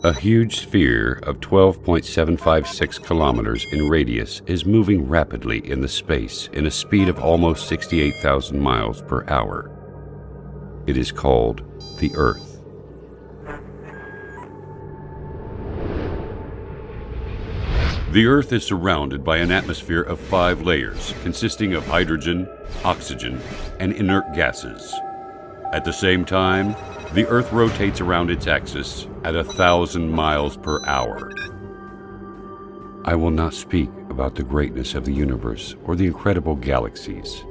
A huge sphere of 12.756 kilometers in radius is moving rapidly in the space in a speed of almost 68,000 miles per hour. It is called the Earth. The Earth is surrounded by an atmosphere of 5 layers consisting of hydrogen, oxygen, and inert gases. At the same time, the Earth rotates around its axis at 1,000 miles per hour. I will not speak about the greatness of the universe or the incredible galaxies,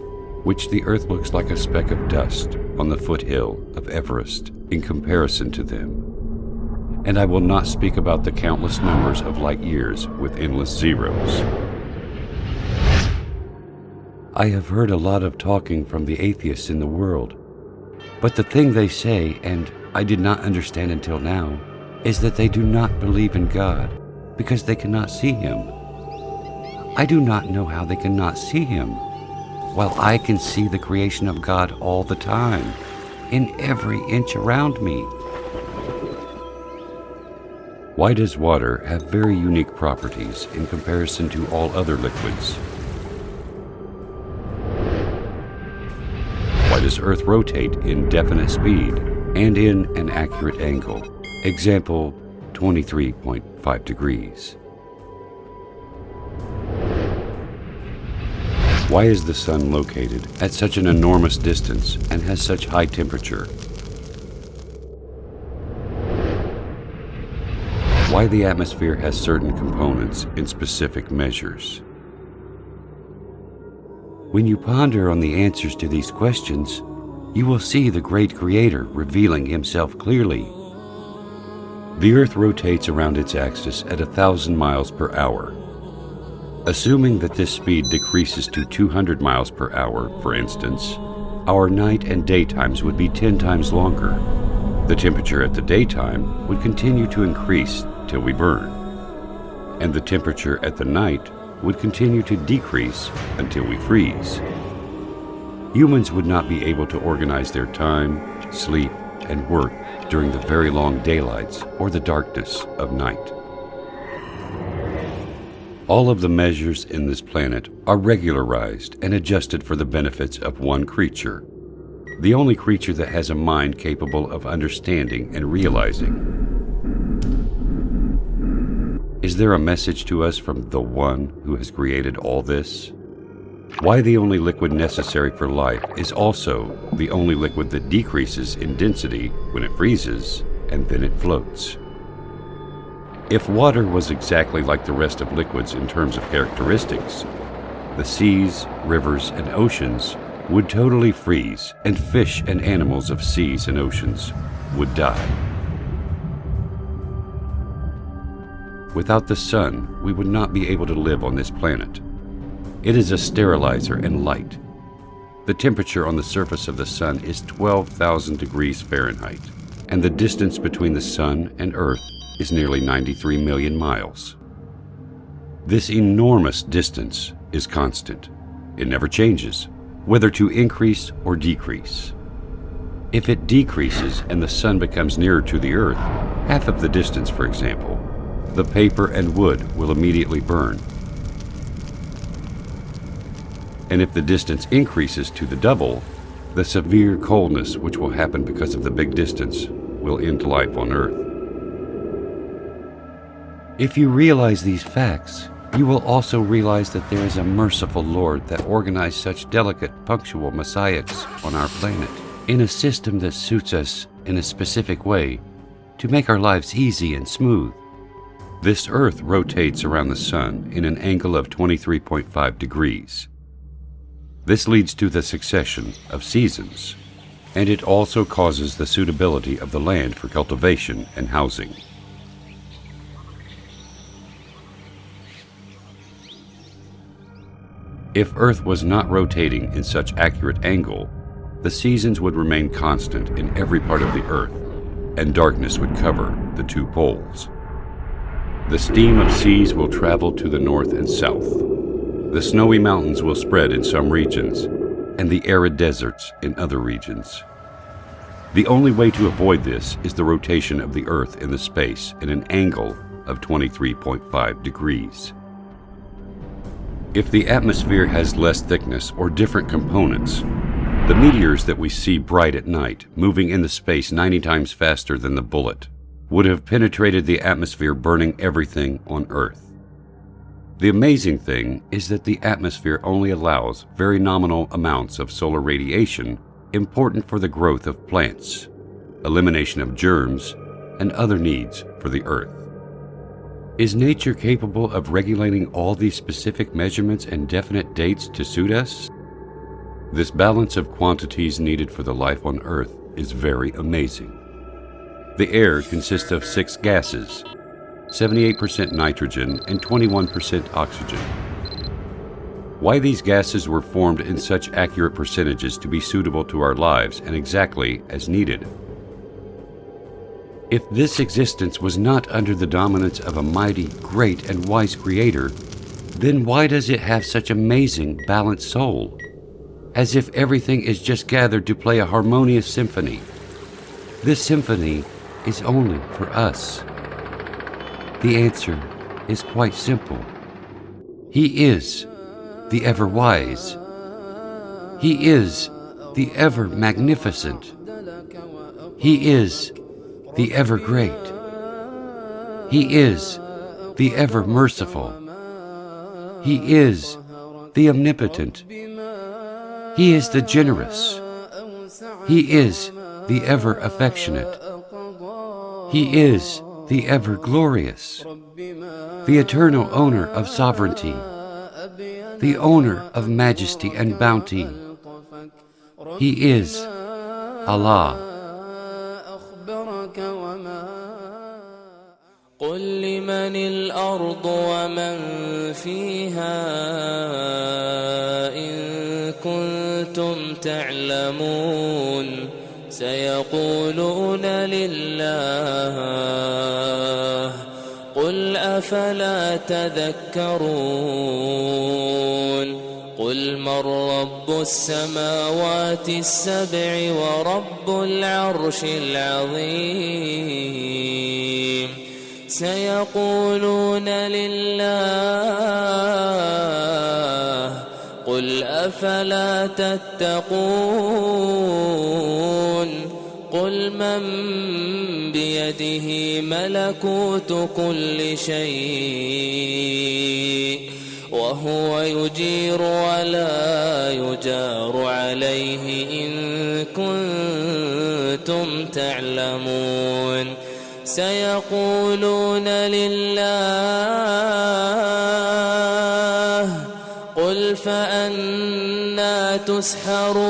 which the Earth looks like a speck of dust on the foothill of Everest in comparison to them. And I will not speak about the countless numbers of light years with endless zeros. I have heard a lot of talking from the atheists in the world. But the thing they say, and I did not understand until now, is that they do not believe in God because they cannot see Him. I do not know how they cannot see Him, while I can see the creation of God all the time, in every inch around me. Why does water have very unique properties in comparison to all other liquids? Why does Earth rotate in definite speed and in an accurate angle? Example, 23.5 degrees. Why is the Sun located at such an enormous distance and has such high temperature? Why the atmosphere has certain components in specific measures? When you ponder on the answers to these questions, you will see the great Creator revealing Himself clearly. The Earth rotates around its axis at 1,000 miles per hour. Assuming that this speed decreases to 200 miles per hour, for instance, our night and daytimes would be 10 times longer. The temperature at the daytime would continue to increase till we burn, and the temperature at the night would continue to decrease until we freeze. Humans would not be able to organize their time, sleep, and work during the very long daylights or the darkness of night. All of the measures in this planet are regularized and adjusted for the benefits of one creature, the only creature that has a mind capable of understanding and realizing. Is there a message to us from the One who has created all this? Why the only liquid necessary for life is also the only liquid that decreases in density when it freezes and then it floats. If water was exactly like the rest of liquids in terms of characteristics, the seas, rivers, and oceans would totally freeze, and fish and animals of seas and oceans would die. Without the Sun, we would not be able to live on this planet. It is a sterilizer and light. The temperature on the surface of the Sun is 12,000 degrees Fahrenheit, and the distance between the Sun and Earth is nearly 93 million miles. This enormous distance is constant. It never changes, whether to increase or decrease. If it decreases and the Sun becomes nearer to the Earth, half of the distance, for example, the paper and wood will immediately burn. And if the distance increases to the double, the severe coldness which will happen because of the big distance will end life on Earth. If you realize these facts, you will also realize that there is a merciful Lord that organized such delicate, punctual messiahs on our planet in a system that suits us in a specific way to make our lives easy and smooth. This Earth rotates around the Sun in an angle of 23.5 degrees. This leads to the succession of seasons, and it also causes the suitability of the land for cultivation and housing. If Earth was not rotating in such accurate angle, the seasons would remain constant in every part of the Earth, and darkness would cover the 2 poles. The steam of seas will travel to the north and south. The snowy mountains will spread in some regions, and the arid deserts in other regions. The only way to avoid this is the rotation of the Earth in the space at an angle of 23.5 degrees. If the atmosphere has less thickness or different components, the meteors that we see bright at night, moving in the space 90 times faster than the bullet, would have penetrated the atmosphere, burning everything on Earth. The amazing thing is that the atmosphere only allows very nominal amounts of solar radiation important for the growth of plants, elimination of germs, and other needs for the Earth. Is nature capable of regulating all these specific measurements and definite dates to suit us? This balance of quantities needed for the life on Earth is very amazing. The air consists of 6 gases, 78% nitrogen and 21% oxygen. Why these gases were formed in such accurate percentages to be suitable to our lives and exactly as needed? If this existence was not under the dominance of a mighty, great, and wise Creator, then why does it have such amazing, balanced soul? As if everything is just gathered to play a harmonious symphony. This symphony is only for us. The answer is quite simple. He is the ever-wise. He is the ever-magnificent. He is the ever-great. He is the ever-merciful. He is the omnipotent. He is the generous. He is the ever-affectionate. He is the ever-glorious, the eternal owner of sovereignty, the owner of majesty and bounty. He is Allah. قل لمن الأرض ومن فيها إن كنتم تعلمون سيقولون لله قل أفلا تذكرون قل من رب السماوات السبع ورب العرش العظيم سيقولون لله قل أفلا تتقون قل من بيده ملكوت كل شيء وهو يجير ولا يجار عليه إن كنتم تعلمون سيقولون لله قل فأنى تسحرون